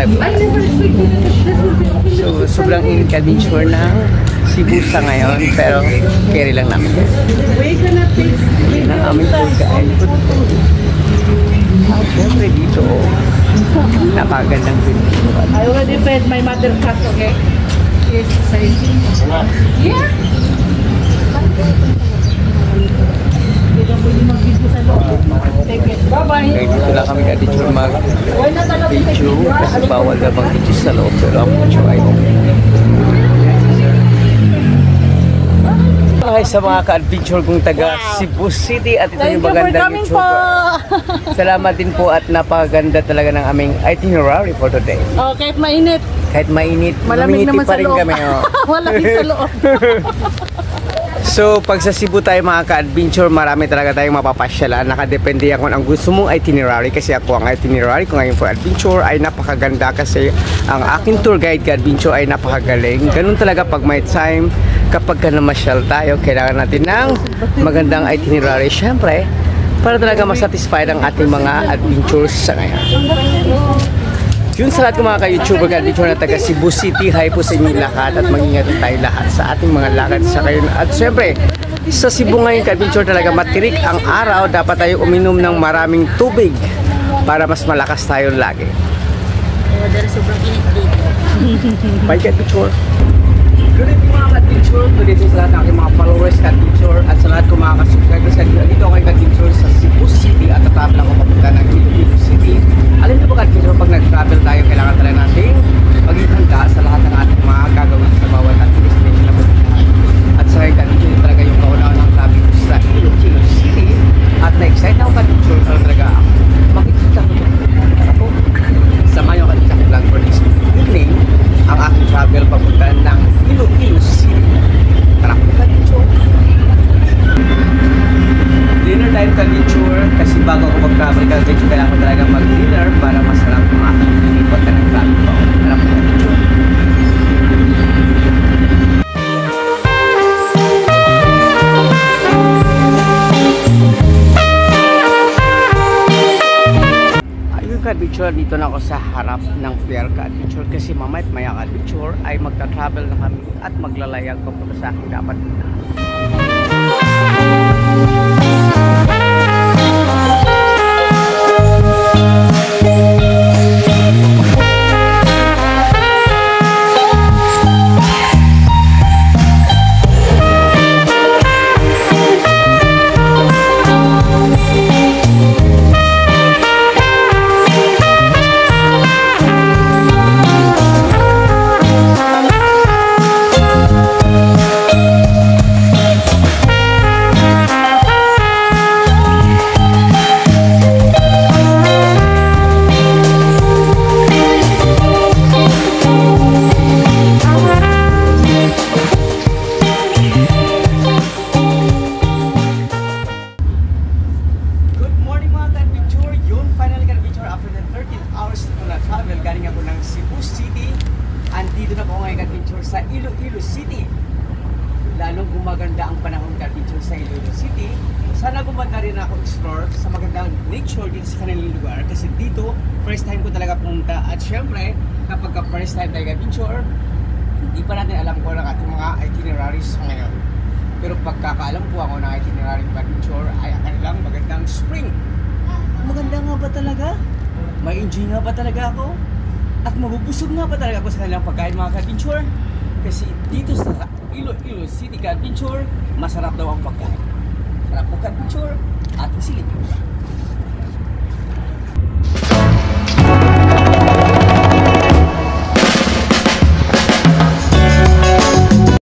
my vlog. So, sobrang init ka-adventure ng Cebu sa ngayon, pero carry lang namin. Yun ang aming tour guide. Siyempre dito, napakagandang pinto. I already fed my mother cat, okay? Yes, sorry. Yeah. Bye-bye. Okay, dito lang kami ka-adventure mag-video kasi bawal na mag-video sa loob, pero ang video ay hi sa mga ka-adventure kong taga Cebu City at ito yung magandang YouTuber. Salamat din po at napakaganda talaga ng aming itinerary for today. Oh, kahit mainit. Kahit mainit, malamig naman pa sa rin loob. kami. Oh. Malamig sa loob. So, pag sa Cebu tayo mga ka-adventure, marami talaga tayong mapapasyalan. Nakadepende ako ang gusto mong itinerary kasi ako ang itinerary ko ngayon for adventure ay napakaganda kasi ang aking tour guide ka-adventure ay napakagaling. Ganun talaga pag may time, kapag ka namasyal tayo, kailangan natin ng magandang itinerary. Siyempre, para talaga masatisfy ang ating mga adventures sa ngayon. Yun sa lahat ng mga ka-YouTuber ka-adventure na taga Cebu City, hi po sa inyo lahat at mag-ingat tayo lahat sa ating mga lakad sa kayo. At siyempre, sa Cebu ngayon ka-adventure talaga matirik ang araw, dapat tayo uminom ng maraming tubig para mas malakas tayo lagi. Dahil sobrang init dito. Bye ka-adventure! Good evening mga ka-adventure, good evening sa lahat ng aking mga followers ka-adventure at sa lahat ng mga ka-subscribers ka-adventure. Dito ako ka-adventure sa Cebu City at tatapos lang ako papunta ng Iloilo City. Alam niyo ba ka-adventure, pag nag-travel tayo, kailangan talaga natin maging handa sa lahat ng ating mga gagawin sa bawat ating destination na pupuntahan. At sa ngayon ka-adventure talaga yung kauna ng travel ko sa Iloilo City at na-excite ako ka-adventure talaga ako. Makikita ko ako. Sama yung ka-adventure vlog for this evening ang aking travel papunta ng Iloilo City. Tara po ka-adventure! Dinner time ka-adventure kasi bago ako mag-travel ka-adventure kailangan ko talaga mag-dinner para masarap ang aking feeling pagka nag-travel pa ako. Tara po ka-adventure! Ka-adventure, dito na ako sa harap ng pier ka-adventure kasi mamaya at maya ka-adventure ay magta-travel na kami at maglalayag papunta sa aking dapat na. Andito na po ngayon ka-adventure sa Iloilo City. Lalong gumaganda ang panahon ka-adventure sa Iloilo City. Sana gumanda rin ako explore sa magandang nature dito sa kanilang lugar. Kasi dito, first time ko talaga pumunta. At syempre, kapag first time tayo ka-adventure, hindi pa natin alam ko ang ating mga itineraries ngayon. Pero pagkakaalam po ako ng itinerary ka-adventure ay ang kanilang magandang spring. Maganda nga ba talaga? May enjoy nga ba talaga ako? At mabubusog nga ba talaga ako sa kanilang pagkain mga ka-adventure? Kasi dito sa Iloilo City ka-adventure, masarap daw ang pagkain. Sarap po ka-adventure at masilip.